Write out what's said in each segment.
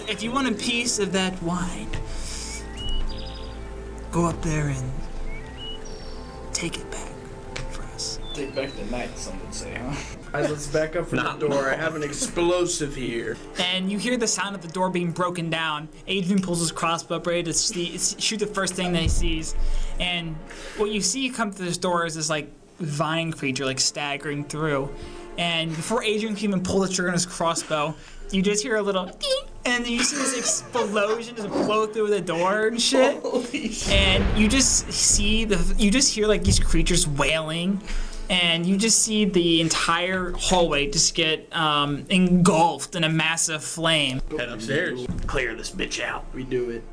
if you want a piece of that wine, go up there and take it back for us. Take back the night, some would say, huh? Alright, let's back up from the door. I have an explosive here. And you hear the sound of the door being broken down. Adrian pulls his crossbow up ready to shoot the first thing that he sees. And what you see come through this door is this like vine creature like staggering through. And before Adrian can even pull the trigger on his crossbow, you just hear a little ding, and you see this explosion just blow through the door and shit. Holy shit. And you just hear like these creatures wailing. And you just see the entire hallway just get engulfed in a massive flame. Head upstairs. Clear this bitch out. We do it.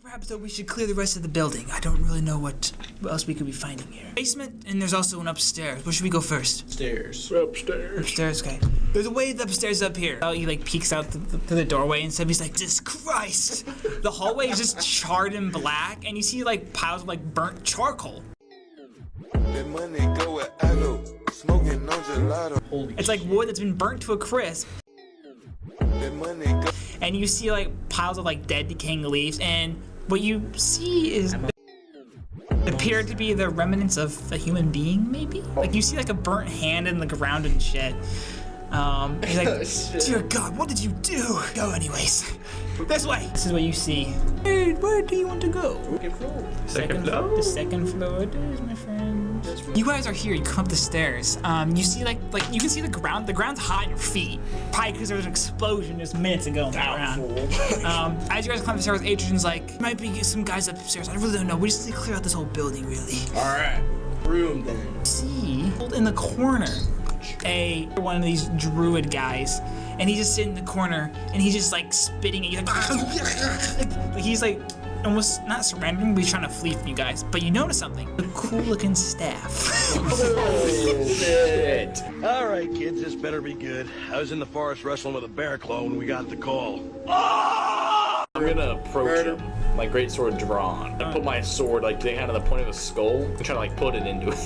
Perhaps though we should clear the rest of the building. I don't really know what else we could be finding here. Basement, and there's also an upstairs. Where should we go first? Stairs. Upstairs. Upstairs, okay. There's a way upstairs up here. He like peeks out through the doorway and stuff. He's like, Jesus Christ! The hallway is just charred and black, and you see like piles of like burnt charcoal. It's like wood that's been burnt to a crisp. And you see like piles of like dead decaying leaves, and what you see is appeared to be the remnants of a human being, maybe? Like you see like a burnt hand in the ground and shit. He's like, dear God, what did you do? Go anyways. This way. This is what you see. Hey, where do you want to go? Second floor. The second floor it is, my friend. You guys are here, you come up the stairs. You see like you can see the ground. The ground's hot at your feet. Probably because there was an explosion just minutes ago on the ground. As you guys climb the stairs, Adrian's like, might be some guys upstairs. I really don't know. We just need to clear out this whole building, really. Alright. Room then. See, in the corner, one of these druid guys, and he's just sitting in the corner, and he's just like spitting, and he's like almost not surrendering, but he's trying to flee from you guys. But you notice something: a cool-looking staff. Oh shit! All right, kids, this better be good. I was in the forest wrestling with a bear claw when we got the call. I'm gonna approach him, my great sword drawn. I put my sword like kind of the point of the skull and try to like put it into it.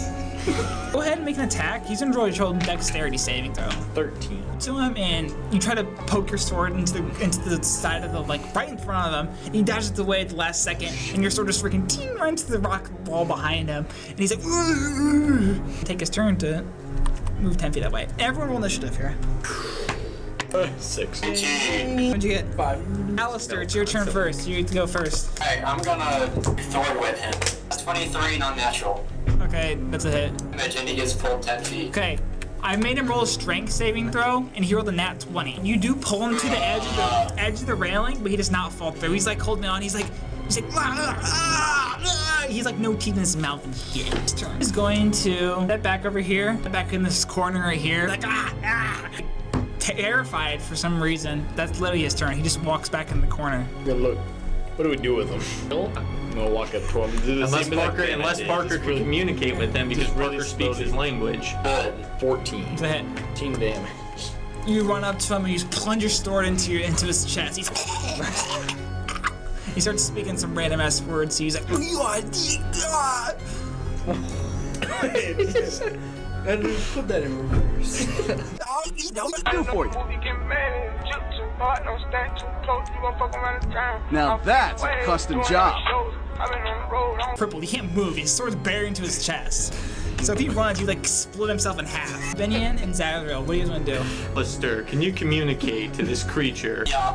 Go ahead and make an attack. He's gonna roll a dexterity saving throw. 13. To him, and you try to poke your sword into the side of the like right in front of him, and he dashes away at the last second, and your sword just freaking ting right into the rock wall behind him, and he's like, Whoa! Take his turn to move 10 feet that way. Everyone roll initiative here. 6. What'd you get? 5. Alistair, it's your turn first. You get to go first. Alright, I'm gonna sword whip him. That's 23 non-natural. Okay, that's a hit. Imagine he gets pulled 10 feet. Okay, I made him roll a strength saving throw, and he rolled a nat 20. You do pull him to the edge of the railing, but he does not fall through. He's like holding on. He's like, he's like no teeth in his mouth and shit. His turn. He's going to step back over here, back in this corner right here, like terrified for some reason. That's literally his turn. He just walks back in the corner. Good look. What do we do with him? I'm gonna walk up to him. Unless Parker can communicate with them because Parker speaks his language. 14. It's a hit. 18 damage. You run up to him and you just plunge your sword into his chest. He starts speaking some random ass words. So he's like, And put that in reverse. Do for you. Now that's a custom job. Crippled, he can't move. His sword's buried into his chest. So if he runs, he like split himself in half. Benyan and Zazriel, what do you guys want to do? Alistair, can you communicate to this creature? Yeah,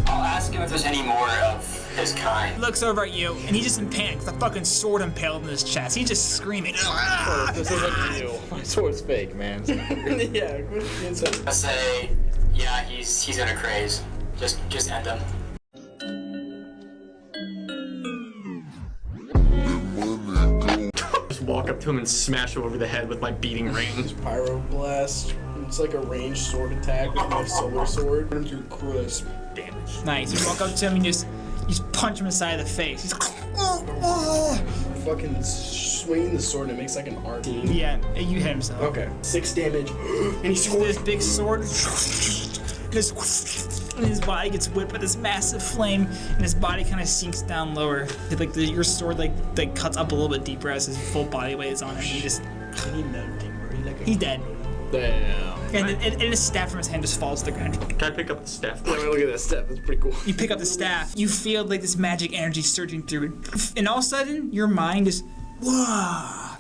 I'll ask him if there's any more of his kind. He looks over at you, and he's just in panic. The fucking sword impaled in his chest. He's just screaming. This isn't you. My sword's fake, man. Yeah, I say, yeah, he's in a craze. Just end him. Just walk up to him and smash him over the head with my beating ring. Pyroblast. It's like a ranged sword attack with my solar sword. Turn through crisp. Damage. Nice. You walk up to him and you just punch him in the side of the face. He's like, Fucking swinging the sword, it makes like an arc. yeah, you hit himself. Okay. 6 damage. And he's This big sword. This and his body gets whipped by this massive flame, and his body kind of sinks down lower. Like your sword like cuts up a little bit deeper as his full body weight is on him. He just he's dead. Damn. And his staff from his hand just falls to the ground. Can I pick up the staff? Look at that step. That's pretty cool. You pick up the staff. You feel like this magic energy surging through it, and all of a sudden your mind is whoa.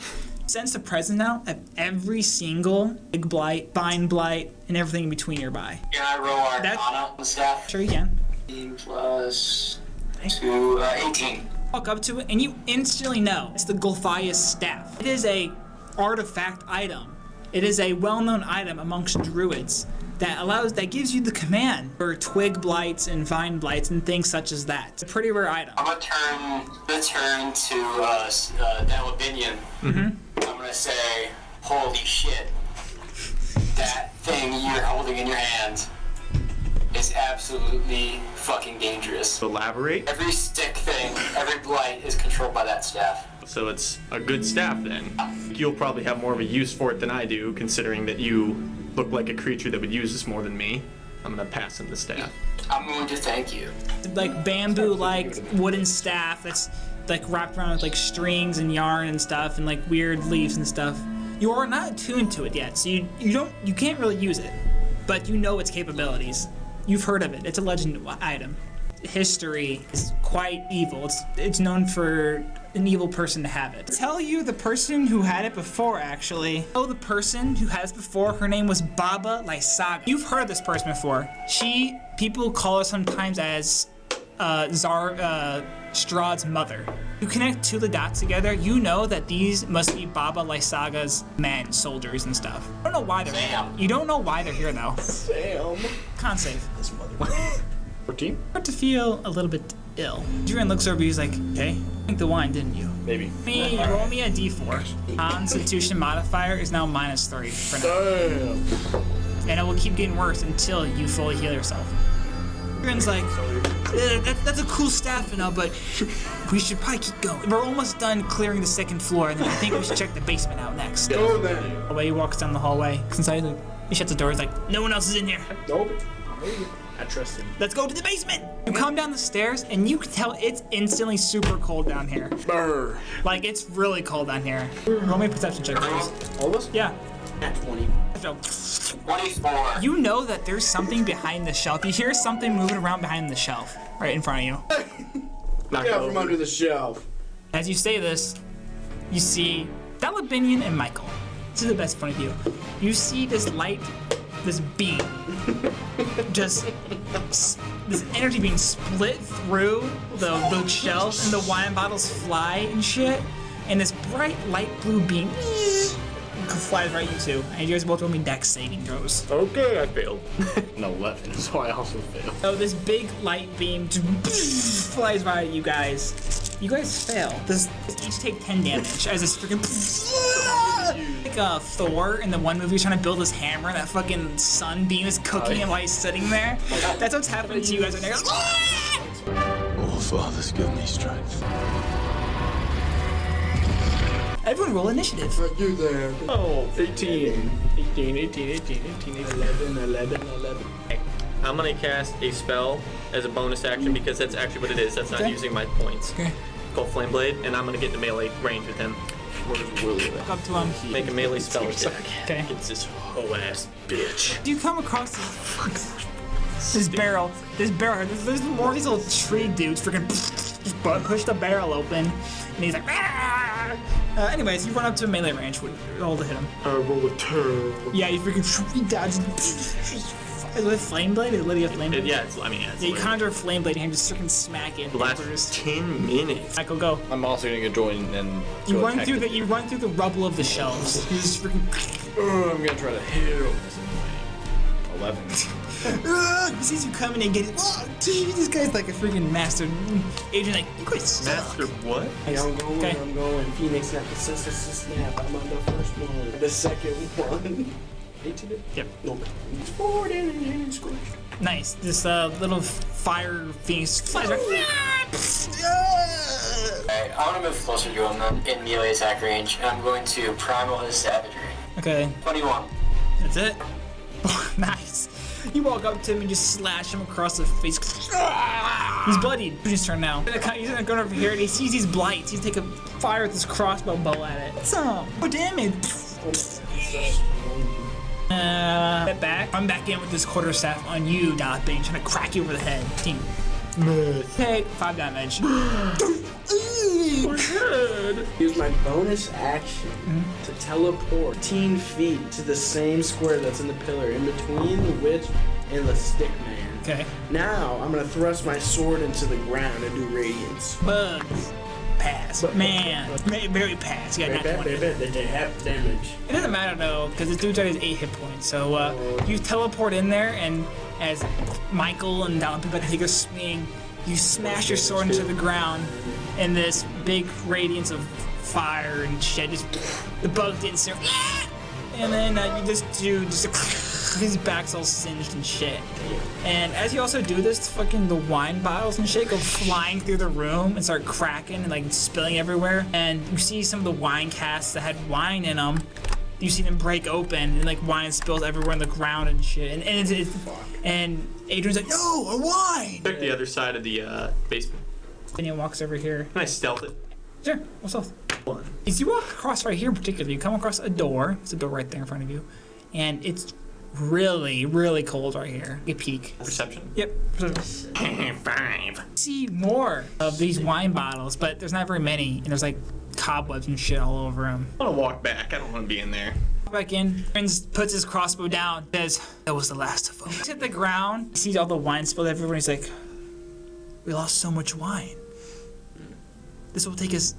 Sense the presence now of every single big blight, vine blight, and everything in between nearby. Can I roll Arcana on the staff? Sure you can. 18 plus 2, 18. Walk up to it and you instantly know it's the Golthiah's staff. It is a artifact item. It is a well-known item amongst druids that gives you the command for twig blights and vine blights and things such as that. It's a pretty rare item. I'm gonna turn to Dalabinian. I'm gonna say, holy shit, that thing you're holding in your hand is absolutely fucking dangerous. Elaborate. Every stick thing, every blight is controlled by that staff. So it's a good staff then. You'll probably have more of a use for it than I do, considering that you look like a creature that would use this more than me. I'm gonna pass him the staff. I'm going to thank you. Like bamboo, like wooden staff that's like wrapped around with like strings and yarn and stuff and like weird leaves and stuff. You are not attuned to it yet, so you can't really use it, but you know its capabilities. You've heard of it. It's a legend item. History is quite evil. It's known for an evil person to have it. I'll tell you the person who had it before, actually. Oh, the person who had it before, her name was Baba Lysaga. You've heard of this person before. People call her sometimes as Strahd's mother. You connect two of the dots together, you know that these must be Baba Lysaga's men, soldiers and stuff. I don't know why they're here. You don't know why they're here though. Sam. Con save. 14? Start to feel a little bit ill. Julian looks over, he's like, okay, drink the wine, didn't you? Maybe. Roll me a d4. Constitution modifier is now -3 for now. Damn. And it will keep getting worse until you fully heal yourself. Julian's like, that's a cool staff and all, but we should probably keep going. We're almost done clearing the second floor, and then I think we should check the basement out next. Go then. Away he walks down the hallway. Inside, he shuts the door, he's like, no one else is in here. Nope. I trust him. Let's go to the basement. You come down the stairs and you can tell it's instantly super cold down here. Brr. Like it's really cold down here. Roll me a perception check, please. All of us? Yeah. At 20. So, 24. you know that there's something behind the shelf. You hear something moving around behind the shelf, right in front of you. Knock out from under the shelf. As you say this, you see Dalabinian and Michael. This is the best point of view. You see this light, this beam, just this energy being split through the shelf, and the wine bottles fly and shit, and this bright light blue beam flies right at you two. And you guys both roll me dex saving throws. Okay, I failed. No, 11, so I also failed. So this big light beam just flies right at you guys. You guys fail. This each take 10 damage as this freaking like Thor in the one movie trying to build his hammer, and that fucking sunbeam is cooking him while he's sitting there. That's what's happening to you guys right now. Oh, Father's give me strength. Everyone roll initiative. What you there? Oh, 18. 11. Okay. I'm gonna cast a spell as a bonus action because that's actually what it is. That's not Okay. using my points. Okay. Called Flame Blade, and I'm gonna get into melee range with him. Walk up to him. Make a melee spell attack. Okay. Against this whole ass bitch. Do you come across this barrel? There's more of these little tree dudes freaking just push the barrel open, and he's like. Anyways, you run up to melee range. Roll to hit him. I roll a 2. Yeah, you freaking dodge. Is it flame blade? Is it literally a flame blade? Yeah, it's Yeah, you conjure a flame blade and just freaking smack it. last 10 minutes. Michael, go. I'm also gonna go join and You go run attack through the- you run through the rubble of the shelves. You just freaking. I'm gonna try to heal. 11. He sees you coming and get it. This guy's like a freaking master agent. Like you guys suck. Master what? Hey, I'm going, Okay. I'm going. Phoenix snap, snap. I'm on the first one. The second one. 18? Yep. No. It's forward and squished. Nice. This little fire phoenix flies right. Alright, I want to move closer to him then, in melee attack range, and I'm going to primal his savagery. Okay, 21. that's it. Nice. You walk up to him and just slash him across the face. He's bloodied. It's his turn now. He's gonna go over here and he sees these blights. He's taking fire with his crossbow bow at it. Some more damage. Step back. I'm back in with this quarterstaff on you, Donathan, trying to crack you over the head. Team. Okay, 5 damage. We're good. Use my bonus action to teleport 15 feet to the same square that's in the pillar, in between the witch and the stick man. Okay. Now I'm gonna thrust my sword into the ground and do radiance. Bugs. Pass. Man. Very pass. You got 20. They have damage. It doesn't matter though, because this dude's already has 8 hit points. So you teleport in there, and as Michael and Donald about to take a swing, you smash your sword into the ground, and this big radiance of fire and shit. Just the bug didn't serve. And then you just do his back's all singed and shit. And as you also do this, fucking the wine bottles and shit go flying through the room and start cracking and like spilling everywhere. And you see some of the wine casks that had wine in them. You see them break open and like wine spills everywhere on the ground and shit. And Adrian's like, no, a wine! Check the other side of the basement. And he walks over here. Can I stealth it? Sure, what's up? As you walk across right here in particular, you come across a door. There's a door right there in front of you. And it's really, really cold right here. Get a peek. Perception? Yep. 5. See more of these wine bottles, but there's not very many. And there's like cobwebs and shit all over them. I want to walk back. I don't want to be in there. Back in, Prince puts his crossbow down, says, that was the last of them. He hit the ground, he sees all the wine spilled everywhere, he's like, we lost so much wine. This will take us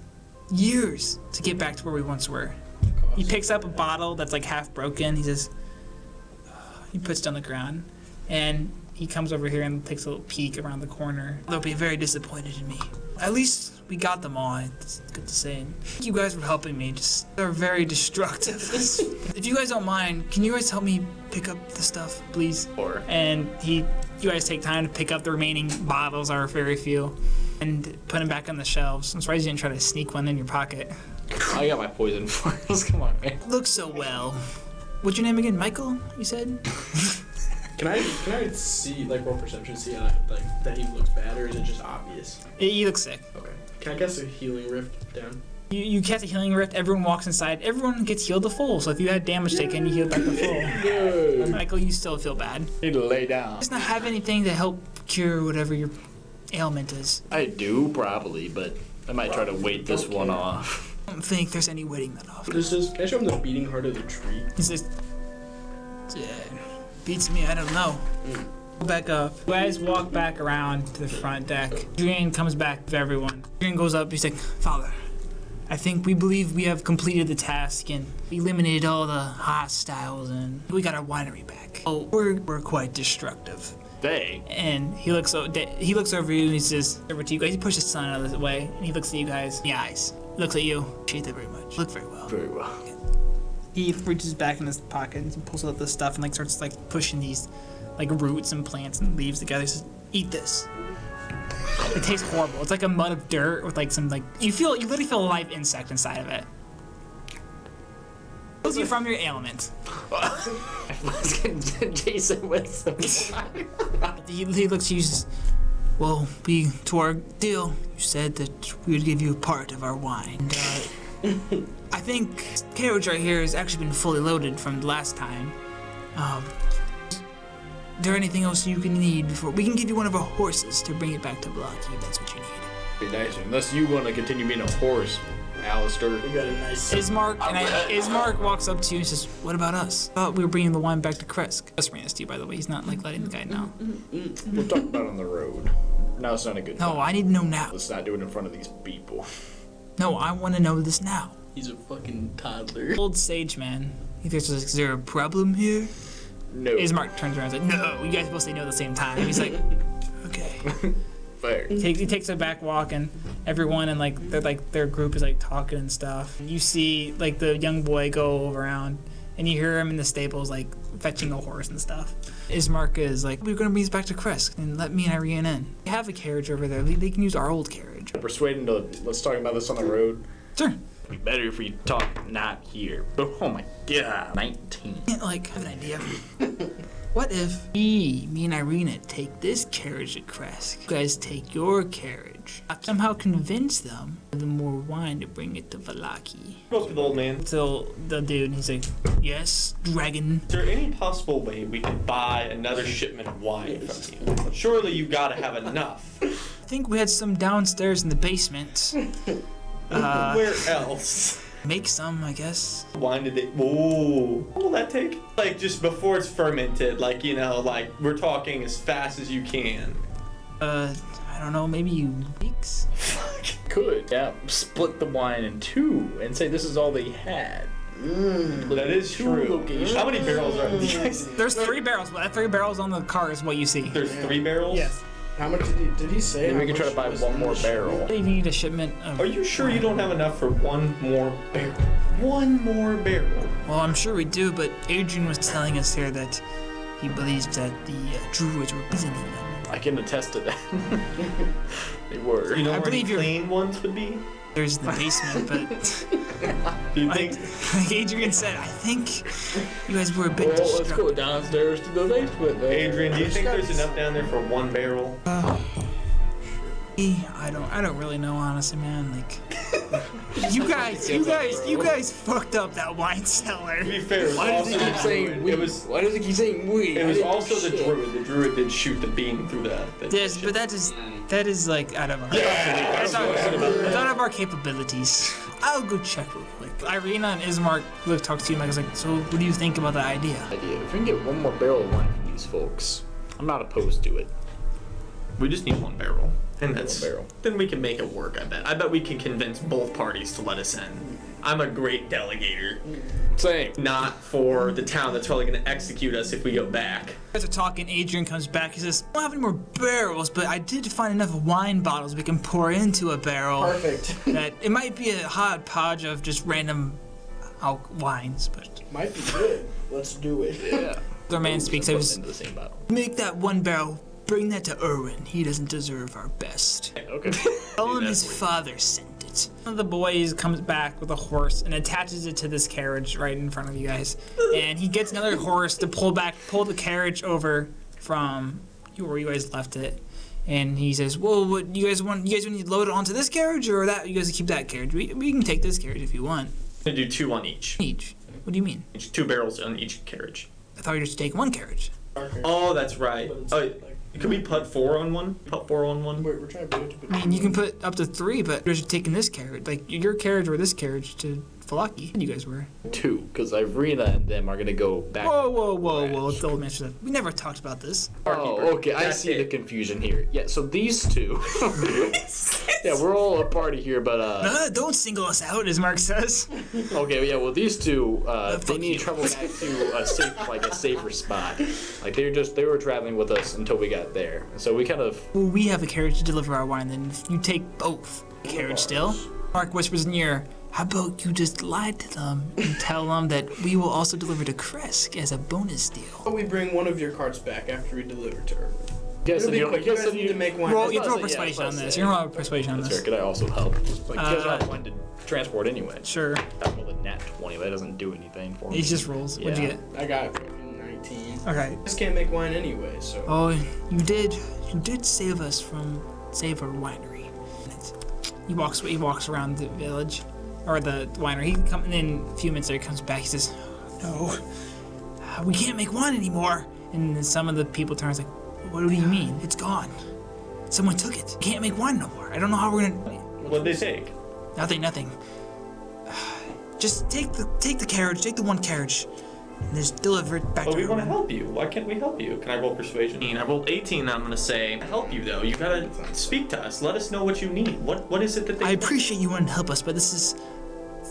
years to get back to where we once were. He picks up a bottle that's like half broken, he says, he puts it on the ground, and he comes over here and takes a little peek around the corner. They'll be very disappointed in me. At least we got them all, it's good to say. Thank you guys for helping me, they're very destructive. If you guys don't mind, can you guys help me pick up the stuff, please? Or And you guys take time to pick up the remaining bottles, are very few, and put them back on the shelves. I'm surprised you didn't try to sneak one in your pocket. I got my poison force. Come on, man. Looks so well. What's your name again? Michael, you said? Can I see, like, roll perception, see how, like, that he looks bad, or is it just obvious? He looks sick. Okay. Can I cast a healing rift down? You cast a healing rift, everyone walks inside, everyone gets healed to full, so if you had damage taken, you heal back to full. Good. Michael, you still feel bad. Need to lay down. Does not have anything to help cure whatever your ailment is. I do, probably, but I might try to wait this one off. I don't think there's any waiting that off. Can I show him the beating heart of the tree? He says, beats me, I don't know. Back up. You guys walk back around to the front deck. Adrian comes back with everyone. Adrian goes up, he's like, Father, I think we believe we have completed the task and eliminated all the hostiles and we got our winery back. Oh, we're quite destructive. And he looks over you and he says, over to you guys, he pushes his son out of the way and he looks at you guys in the eyes. He looks at you. Appreciate that very much. Look very well. Very well. He reaches back in his pocket and pulls out this stuff and like starts like pushing these like roots and plants and leaves together. He says, eat this. It tastes horrible. It's like a mud of dirt with like some like you literally feel a live insect inside of it. Heals you from your ailment. Jason with some He looks at you and says, well, to our deal, you said that we would give you a part of our wine. And, I think carriage right here has actually been fully loaded from the last time. Is there anything else you can need before we can give you one of our horses to bring it back to Blocky if that's what you need? Be nice, unless you want to continue being a horse, Alistair. We got a nice... Ismark walks up to you and says, what about us? I thought we were bringing the wine back to Kresk. Just bringing this to you, by the way. He's not like letting the guy know. We'll talk about it on the road. Now it's not a good time. No, I need to know now. Let's not do it in front of these people. No, I want to know this now. He's a fucking toddler. Old sage man. He thinks, is there a problem here? No. Ismark turns around and is like, no, you guys both say no at the same time. He's like, okay. Fair. He takes a back walk and everyone in like their group is like talking and stuff. You see like the young boy go around and you hear him in the stables like fetching a horse and stuff. Ismark is like, we're gonna bring this back to Kresk and let me and Irene in. We have a carriage over there. They can use our old carriage. Persuade him to let's talk about this on the road. Sure. It'd be better if we talk not here. Oh my god. 19. Like, I have an idea. What if me and Irina take this carriage to Kresk? You guys take your carriage. I somehow convince them of the more wine to bring it to Vallaki. Go up to the old man. So the dude, he's like, yes, dragon. Is there any possible way we could buy another shipment of wine from you? Surely you gotta have enough. I think we had some downstairs in the basement. Where else? Make some, I guess. Wine did they? Ooh. What will that take? Like just before it's fermented, like you know, like we're talking as fast as you can. I don't know, maybe weeks? Could, yeah, split the wine in two and say this is all they had. That is true. How many barrels are there? There's 3 barrels, but that 3 barrels on the car is what you see. There's 3 barrels? Yes. How much did he say? Maybe we how could try to much buy was one in more the barrel. You need a shipment of... Are you sure you don't have enough for one more barrel? One more barrel? Well, I'm sure we do, but Adrian was telling us here that he believes that the druids were poisoning them. I can attest to that. They were. You know I where believe the you're- clean ones would be? There's the basement, but Do you like, think? like Adrian said, I think you guys were a bit Well, let's distracted. go downstairs to the basement. Then. Adrian, do you think there's enough down there for 1 barrel? I don't really know, honestly, man. Like, you guys fucked up that wine cellar. To be fair, it was Why does also he keep the saying druid. we? It was. Why does he keep saying we? It I was didn't also the shit. druid. The druid did shoot the beam through the. Yes, but that is like out of our Yeah. out of our capabilities. I'll go check real quick. Irina and Ismark will talk to you, and I was like, so what do you think about that idea? Idea. If we can get one more barrel of wine from these folks, I'm not opposed to it. We just need 1 barrel, and that's. barrel. Then we can make it work. I bet. I bet we can convince both parties to let us in. I'm a great delegator. Same. Not for the town that's probably going to execute us if we go back. You guys are talking, Adrian comes back, he says, I don't have any more barrels, but I did find enough wine bottles we can pour into a barrel. Perfect. That it might be a hodgepodge of just random wines, but Might be good. Let's do it. Yeah. the man speaks, I was, Into the same bottle. make that 1 barrel, bring that to Erwin, he doesn't deserve our best. Okay. Tell him his father sent it. One of the boys comes back with a horse and attaches it to this carriage right in front of you guys. And he gets another horse to pull the carriage over from where you guys left it. And he says, well, what you guys want to load it onto this carriage or that? You guys keep that carriage. We can take this carriage if you want. I'm going to do 2 on each. Each. What do you mean? 2 barrels on each carriage. I thought you were just taking 1 carriage. Oh, that's right. But it's Oh, like- could we put 4 on one? Put 4 on one? We're trying to do it. I mean, you can put up to 3, but you're just taking this carriage. Like, your carriage or this carriage to Falaki. You guys were. 2, because Irina and them are gonna go back. Whoa. The old man said, we never talked about this. Oh, okay. I That's see it. the confusion here. Yeah. So these 2. Yeah, we're all a party here, but Don't single us out, as Mark says. okay. Yeah. Well, these 2, they fuck need you. to travel back to a safer spot. Like they were traveling with us until we got there. So we kind of. Well, we have a carriage to deliver our wine, then if you take both. The carriage still? Mark whispers in your ear, how about you just lie to them and tell them that we will also deliver to Kresk as a bonus deal? We bring one of your carts back after we deliver to her. You guys It'll said be you quick. You guys need to make wine. Roll, you That's throw what I said, yeah, persuasion on that's what I this. said. You're gonna roll persuasion on That's this. fair. Could I also help? Like, you guys are wanting to transport anyway. Sure. I rolled a nat 20, but that doesn't do anything for me. He just rolls. What'd you Yeah. get? I got fucking 19. Okay. Just can't make wine anyway, so. Oh, you did save us from Savor Winery. He walks around the village, or the winery. And then a few minutes later, he comes back. He says, "No, we can't make wine anymore." And then some of the people turn, like, "What do you mean? It's gone. Someone took it. Can't make wine no more. I don't know how we're gonna." What'd they take? Nothing. Just take the carriage. Take the 1 carriage, and just deliver it back Well, to we want to everyone. help you. Why can't we help you? Can I roll persuasion? I rolled 18. I'm gonna say help you though. You gotta speak to us. Let us know what you need. What is it that they? I appreciate you wanting to help us, but this is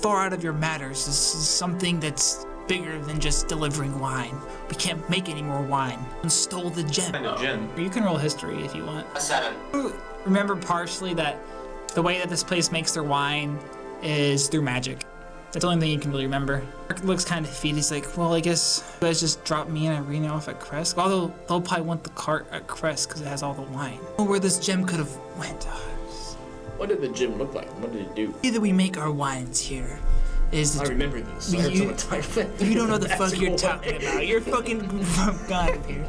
far out of your matters. This is something that's bigger than just delivering wine. We can't make any more wine. And stole the gem. Kind of gem. You can roll history if you want. A 7. Remember partially that the way that this place makes their wine is through magic. That's the only thing you can really remember. Mark looks kind of defeated. He's like, well, I guess you guys just drop me and Irina off at Kresk. Although they'll probably want the cart at Kresk because it has all the wine. Or where this gem could have went. What did the gym look like? What did it do? Either we make our wines here is I remember this. I heard someone type it. you don't know the fuck Magical you're way. talking about. You're fucking God up here.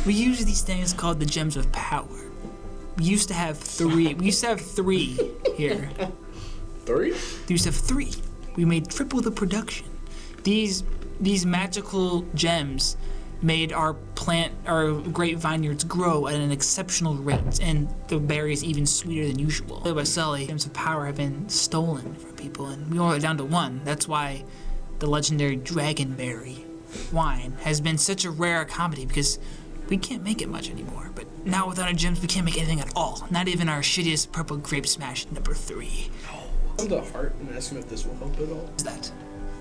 We use these things called the gems of power. We used to have 3. We used to have 3 here. 3? We used to have 3. We made triple the production. These magical gems made our grape vineyards grow at an exceptional rate, and the berries even sweeter than usual. By Sully, gems of power have been stolen from people, and we only got down to 1. That's why the legendary dragonberry wine has been such a rare commodity, because we can't make it much anymore. But now without our gems, we can't make anything at all. Not even our shittiest purple grape smash number 3. Come to Heart and ask him if this will help at all. What's that?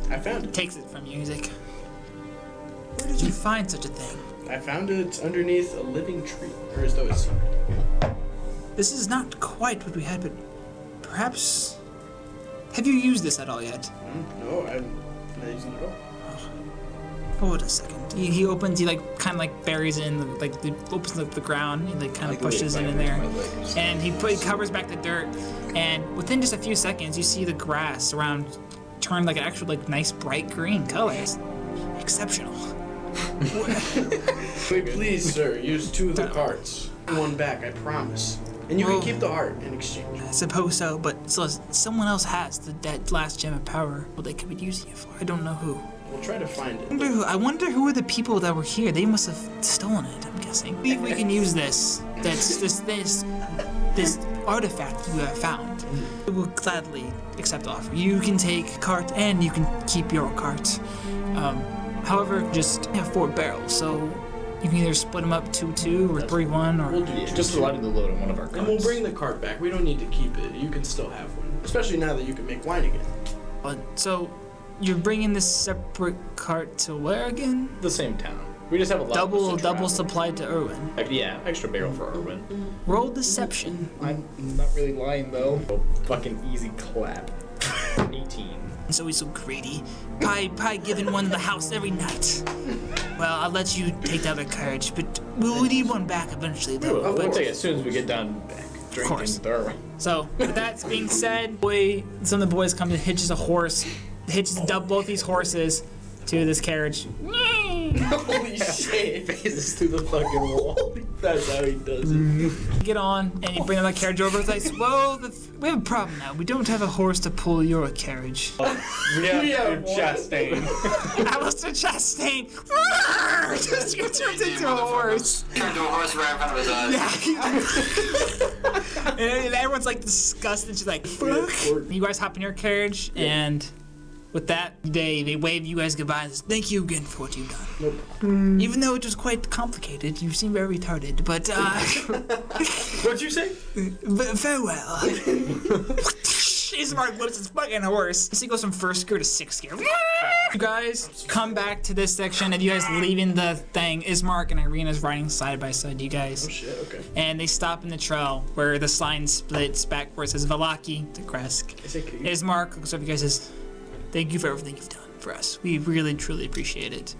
I found it. Takes it from you. He's like, where did you find such a thing? I found it underneath a living tree, or as though it's secret. This is not quite what we had, but perhaps... Have you used this at all yet? No, I'm not using it at all. Hold a second. He opens, he kind of buries it in, he opens the ground, and kind of pushes it in there. And he covers back the dirt, and within just a few seconds, you see the grass around turn an actual nice bright green color. It's exceptional. Wait, please, sir, use 2 of the carts. 1 back, I promise. And you can keep the heart in exchange. I suppose so, but someone else has that last gem of power. What they could be using it for. I don't know who. We'll try to find it. I wonder who are the people that were here. They must have stolen it, I'm guessing. Maybe we can use this artifact you have found. We will gladly accept the offer. You can take cart and you can keep your cart. However, just have 4 barrels, so you can either split them up 2-2 or 3-1 or... We'll do that. Just allow you to load on one of our carts. And we'll bring the cart back. We don't need to keep it. You can still have one. Especially now that you can make wine again. So, you're bringing this separate cart to where again? The same town. We just have a lot Double of supplied to Irwin. Yeah, extra barrel for Irwin. Roll deception. I'm not really lying though. Oh, fucking easy clap. 18. It's always so greedy. Pie giving one to the house every night. Well, I'll let you take the other carriage, but we'll need one back eventually, though. We'll take it as soon as we get done drinking with Irwin. So, with that being said, some of the boys come to hitches both these horses to this carriage. Holy shit! Phases through the fucking wall. That's how he does it. Get on, and you bring the carriage over. It's like, well, we have a problem now. We don't have a horse to pull your carriage. We have Chastain. Alistair Chastain just turns into a horse. Turned to a horse right in front of his eyes. And everyone's disgusted. She's like, fuck. You guys hop in your carriage, and with that, they wave you guys goodbye and says, thank you again for what you've done. Nope. Even though it was quite complicated, you seem very retarded, but What'd you say? Farewell. Ismark whips his fucking horse. He goes from 1st gear to 6th gear. You guys come back to this section, and you guys leaving the thing. Ismark and Irina's riding side by side, you guys. Oh shit, okay. And they stop in the trail where the sign splits back where it says Valaki to Kresk. Ismark looks up at you guys and says, thank you for everything you've done for us. We really, truly appreciate it.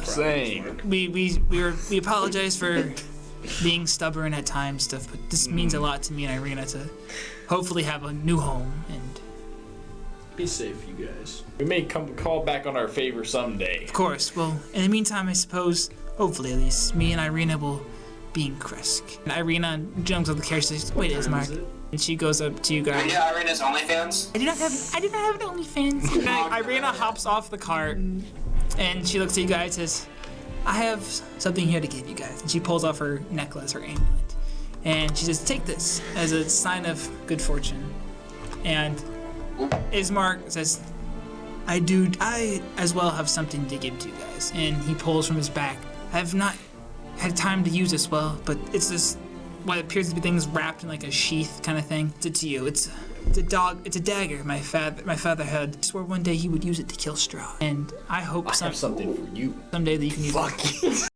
Same. We apologize for being stubborn at times, stuff, but this means a lot to me and Irina to hopefully have a new home and be safe, you guys. We may call back on our favor someday. of course. Well, in the meantime, I suppose, hopefully at least, me and Irina will be in Kresk. And Irina jumps on the carriage and says, wait, Ismark. And she goes up to you guys. Yeah, Irina's OnlyFans. I do not have an OnlyFans. Irina hops off the cart and she looks at you guys and says, I have something here to give you guys. And she pulls off her necklace, her amulet. And she says, take this as a sign of good fortune. And Ismark says, I as well have something to give to you guys. And he pulls from his back. I have not had time to use this well, but it's this what appears to be things wrapped in a sheath kind of thing. It's to you. It's a dagger my father had. I swore one day he would use it to kill Strahd. And I hope I have something for you. Someday that you can use it.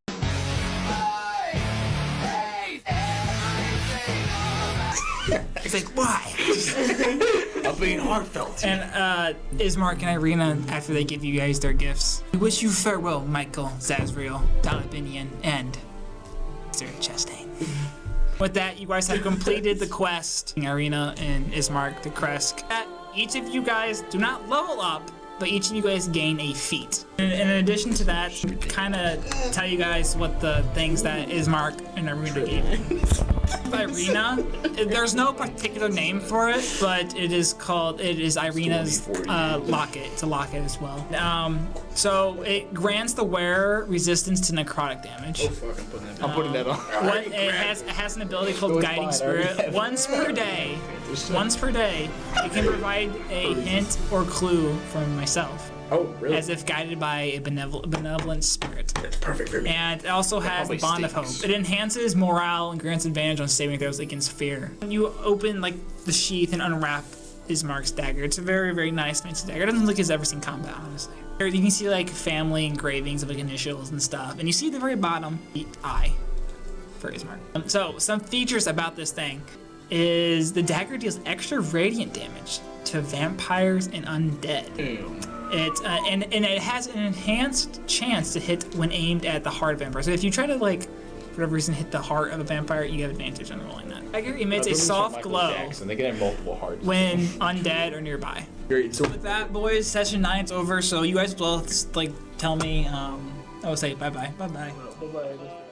It's like, why? I'm being heartfelt. And Ismark and Irina, after they give you guys their gifts, we wish you farewell, Michael, Zazriel, Dalibinian, and Sir Chastain. With that, you guys have completed the quest. Irina and Ismark to Kresk. each of you guys do not level up, but each of you guys gain a feat. And in addition to that, kind of tell you guys what the things that Ismark and Irina gave me. Irina, there's no particular name for it, but it is Irina's locket. It's a locket as well. So it grants the wearer resistance to necrotic damage. Oh fuck, I'm putting that on. It has an ability called Guiding Spirit. Once per day, it can provide a hint or clue from myself. Oh, really? As if guided by a benevolent spirit. That's perfect for me. And it also has the Bond of Hope. It enhances morale and grants advantage on saving throws against fear. When you open like the sheath and unwrap Ismark's dagger, it's a very, very nice fancy dagger. It doesn't look like it's ever seen combat, honestly. You can see like family engravings of like initials and stuff. And you see at the very bottom, the I for Ismark. So some features about this thing is the dagger deals extra radiant damage to vampires and undead. And it has an enhanced chance to hit when aimed at the heart of a vampire. So if you try to, like, for whatever reason, hit the heart of a vampire, you have advantage on rolling that. Dagger emits a soft glow They can have multiple hearts. when undead or nearby. Great. So With that, boys, session 9's over. So you guys both, like, tell me, I will say bye-bye. Bye-bye. bye-bye.